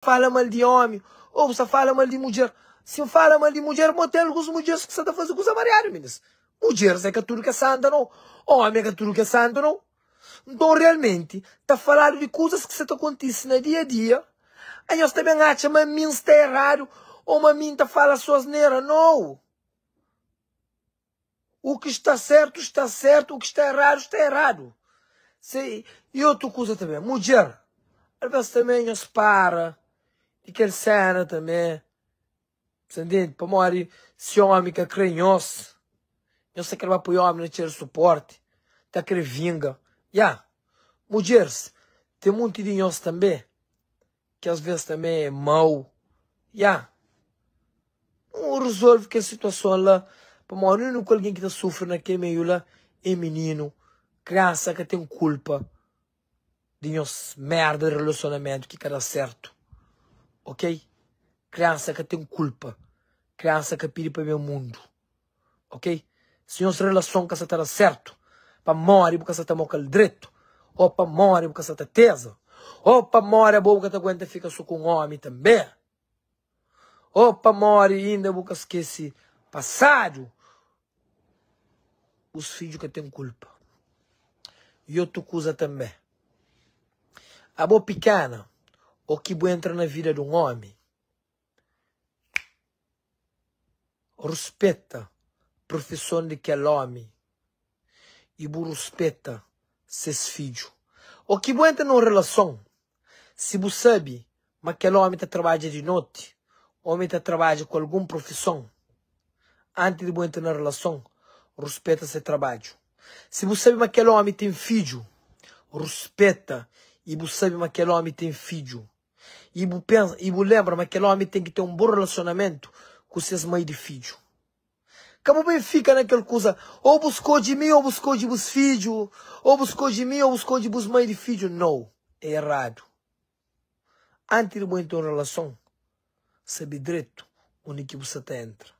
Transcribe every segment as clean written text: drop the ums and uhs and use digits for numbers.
fala mal de homem, ou você fala mal de mulher. Se fala mal de mulher, tem algumas mulheres que você está fazendo coisa variada, meninas. Mulheres é que tudo que é santa, não. Homem é que tudo que é santo, não. Então, realmente, está falando de coisas que você está acontecendo no dia a dia. Aí nós também achamos que uma mim está errado, ou uma mim está falando suas neiras. Não. O que está certo, o que está errado. E outra coisa também, mulher, às vezes também nós para, e quer cena também, você entende? Para morrer, se homem que crê em nós sei que ele vai apoiar o homem, não ter suporte, está querer vinga. Mulheres, tem muito de nós também, que às vezes também é mau. Não resolve que a situação lá, para morrer com alguém que está sofrendo naquele meio lá, é menino, criança que tem culpa de nós merda de relacionamento que quer dar certo. Ok? Criança que tem culpa. Criança que pede para o meu mundo. Ok? Se nossa relação que você está certo, para morrer porque você está com direito, ou para morrer porque você está tesa, ou para morrer porque você aguenta ficar só com um homem também, ou para morrer ainda porque esquece passado, os filhos que têm culpa. E outra coisa também. A boa pequena, ou que entra na vida de um homem, respeita a profissão de aquele homem e respeita seus filhos. Ou que entra numa relação, se você sabe que aquele homem está trabalhando de noite, o homem está trabalhando com alguma profissão, antes de entrar na relação, respeita seu trabalho. Se você sabe que aquele homem tem filho, respeita e você sabe que aquele homem tem filho. E você lembra que aquele homem tem que ter um bom relacionamento com seus mães de filho. Como bem fica naquela coisa, ou buscou de mim, ou buscou de vos filhos, ou buscou de mim, ou buscou de vos mãe de filho. Não, é errado. Antes de entrar em relação, sabe direito onde que você entra.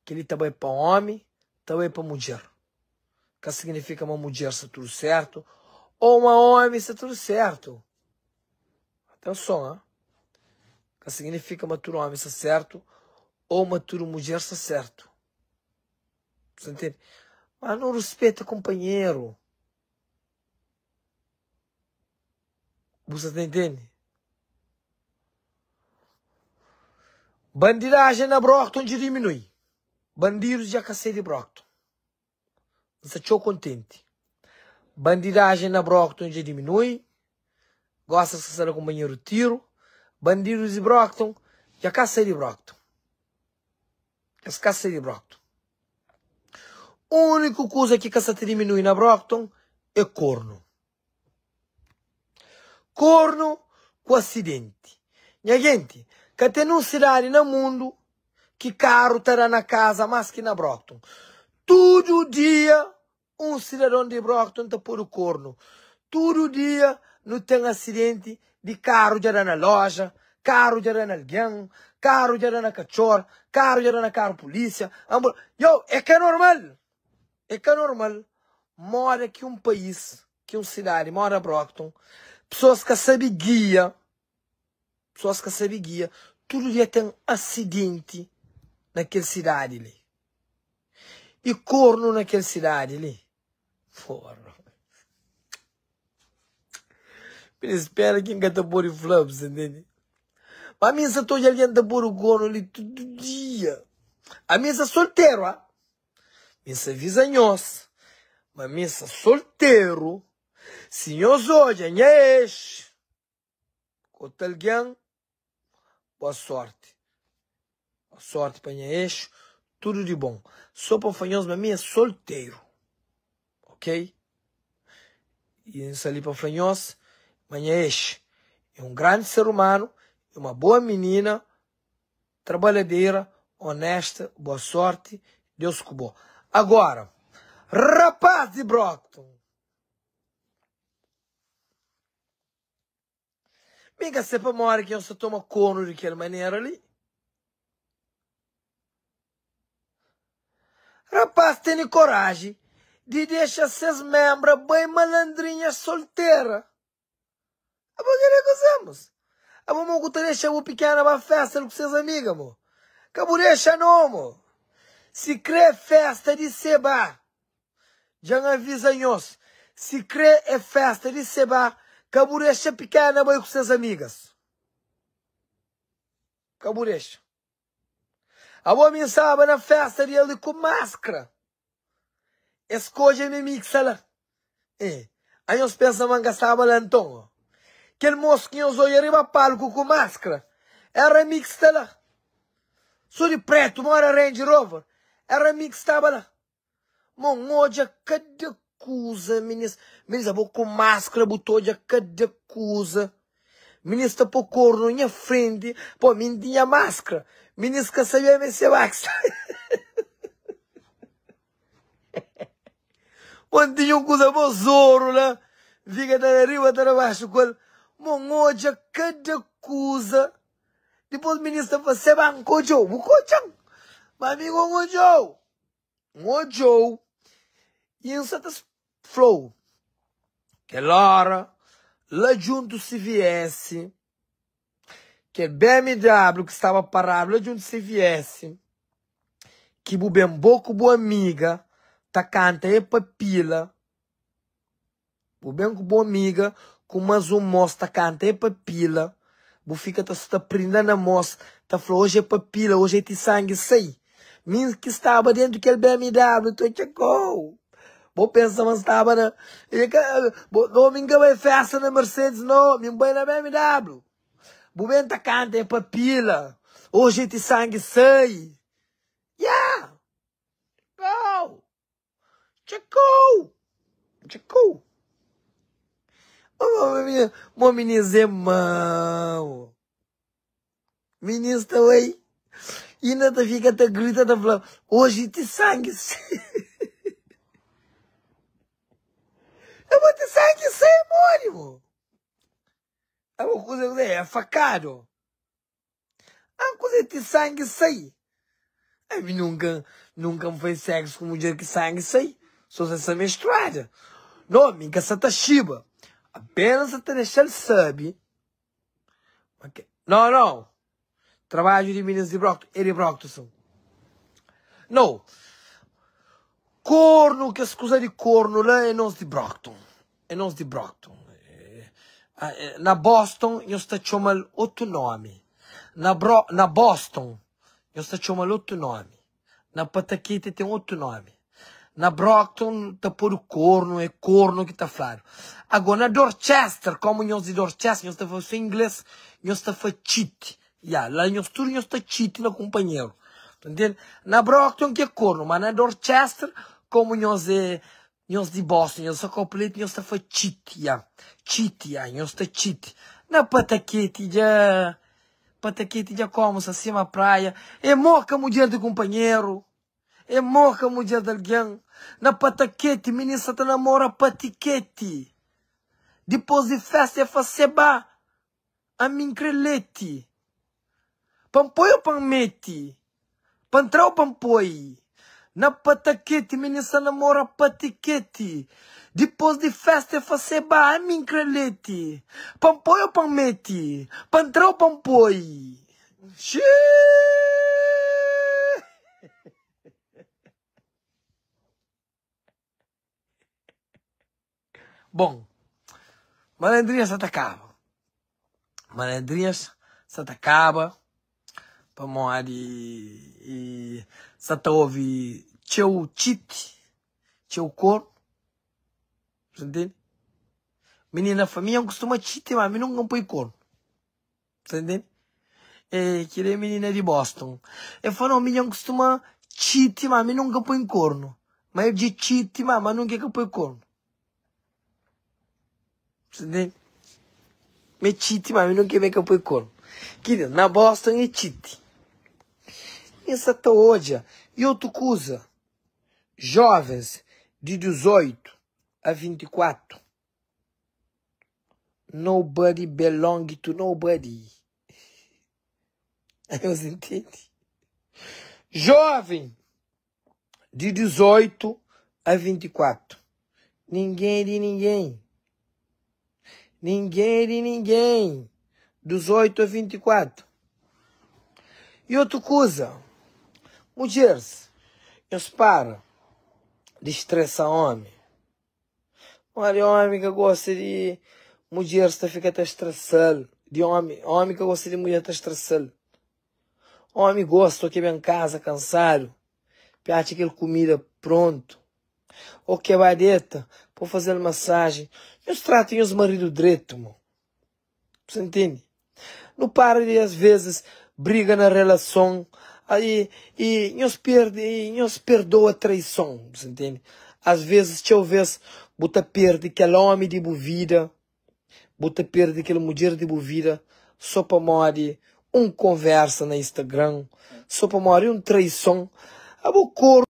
Que ele também é para homem, também é para mulher. Que significa uma mulher se tudo certo, ou uma homem se tudo certo. Atenção, hein? Que significa uma tudo homem se certo, ou uma tudo mulher se certo. Você entende? Mas não respeita companheiro. Você entende? Bandidagem na Brockton já diminui. Bandidos já cacei de Brockton. Você estou contente. Bandidagem na Brockton já diminui. Gosta de ser companheiro de tiro. Bandidos de Brockton já cacei de Brockton. Já cacei de Brockton. A única coisa que se diminui na Brockton é corno. Corno com acidente. Minha gente, que tem uma cidade no mundo que carro terá na casa mais que na Brockton. Todo dia um cidadão de Brockton está por o corno. Todo dia não tem acidente de carro já na loja, carro já na alguém, carro já na cachorro, carro já na carro polícia. É que é normal. É que é normal. Mora aqui um país, que uma cidade, mora Brockton. Pessoas que sabem guia. Todo dia tem acidente naquela cidade ali. E corno naquela cidade ali. Porra. Me espera quem quer pôr em flaps, entende? Mas a minha se estou alguém a pôr o corno ali todo dia. A minha é solteiro, ah? Minha se visanhosa. Mas minha é solteiro. Se nós hoje é com alguém, boa sorte. Boa sorte para minha ex. Tudo de bom. Só para fanhoso, mas minha é solteiro. Ok? E isso ali para fanhoso, minha ex é um grande ser humano, é uma boa menina, trabalhadeira, honesta, boa sorte, Deus cuidou. Agora, rapaz de Brockton. Miga, se para uma hora que você toma corno daquela maneira ali. Rapaz, tem coragem de deixar seus membros bem malandrinhas solteiras. menos. A mamãe que deixa o pequeno para festa com seus amigos, amor. Cabo deixa não, amor. Se crê festa de seba, já avisa nós. Se crê é festa de seba, cabo deixa pequena com seus amigas. Cabo deixa. A mamãe sabe na festa de ele com máscara. Escolhe me mixa lá. Aí nós pensamos que estava lá então. Aquele moço que nós olhamos para palco com máscara. Era remix lá. Sou de preto, mora Range Rover. Era remix estava lá. Mongoja, cada coisa, ministro. Ministro, vou com máscara, botou já cada coisa. Ministro, por corno, minha frente. Pô, mim tinha máscara. Ministro, que sabia me ser vax. Quando tinha coisa bozoro lá. Fica da arriba, da baixo, com mongoja, cada coisa. Depois o ministro falou, você vai encontrar o cochão. Mas amigo, encontrar. E em certas flow. Que lá junto se viesse. Que BMW que estava parado, lá junto se viesse. Que o bem pouco boa amiga. Tá canta e papila. O bem com boa amiga. Com mais um moço tá canta e papila. Bu fica tá prendendo a moça. Tá falando, hoje é papila, hoje é de sangue, sei. Mim que estava dentro daquele BMW, tu chegou. Vou pensar, mas estava na... Não me engano, é festa na Mercedes, não. Me engano na BMW. Bu bem tá canta é papila. Hoje é de sangue, sei. Yeah. Go. Chegou. Meu menino é mau. Menino tá aí. E ainda tá fica tá grita, tá falando, hoje te sangue. Eu vou te sangue sem amor. É uma coisa é facado. É uma coisa de sangue sem. Eu nunca me fez sexo com mulher que sangue sem. Só essa misturada. Não, minha essa tá chiba. Apenas até deixar ele sabe. Não. Trabalho de Minas de Brockton. Ele Brockton. Não. Corno, que se coisa de corno lá é nós de Brockton. Na Boston, eu estou chamando outro nome. Na Boston, eu estou chamando outro nome. Na Pataquita tem outro nome. Na Brockton, tá por corno, é corno que tá falando. Agora, na Dorchester, como nós de Dorchester, nós tá falando em inglês, nós tá falando cheat. Lá nós tudo nós tá cheat no companheiro. Entende? Na Brockton que é corno, mas na Dorchester, como nós de Boston, nós tá completo, nós tá falando cheat. Nós tá cheat. Na Pataquete já como se acima a praia. É moca mulher do companheiro. É moca mulher de alguém. Na Pataquete, menina tá namora patiquete. Depois de festa é faceba. A mincrelete. Pampoi ou pamete? Pantrau pampoi. Na Pataquete, menina namora patiquete. Depois de festa é faceba. A mincrelete. Pampoi ou pamete? Pantrau pampoi. Xiii. Bom, malandrinhas se atacava. Para moar e se ouve teu chite, teu corpo. Entende? Menina, família costuma chite, mas não põe corpo. Entende? Que é menina de Boston. Eu falo, menina costuma chite, mas nunca põe corno. Mas eu de chite, mas nunca põe corno. Entende? Me chite, mas não quer que eu põe corno. Querido, na Boston é chite. Essa tá hoje. E outra coisa. Jovens de 18 a 24. Nobody belong to nobody. Aí você entende? Jovem de 18 a 24. Ninguém de ninguém. Ninguém de ninguém. 18 a 24. E outra coisa, mulheres, eles param de estressar homem. Olha, homem que gosta de mulher está ficando estressado. De homem que gosta de mulher está estressado. Homem gosta que vem em casa cansado, pede aquela comida pronto. Ou que vai dentro para fazer massagem. Eles tratam os maridos direito, mano. Você entende? Não para de, às vezes, briga na relação. Aí, e nós perdoa a traição. Você entende? Às vezes, talvez, bota perde aquele homem de vida. Bota perde aquela mulher de vida. Só para morrer conversa no Instagram. Só para morrer traição. A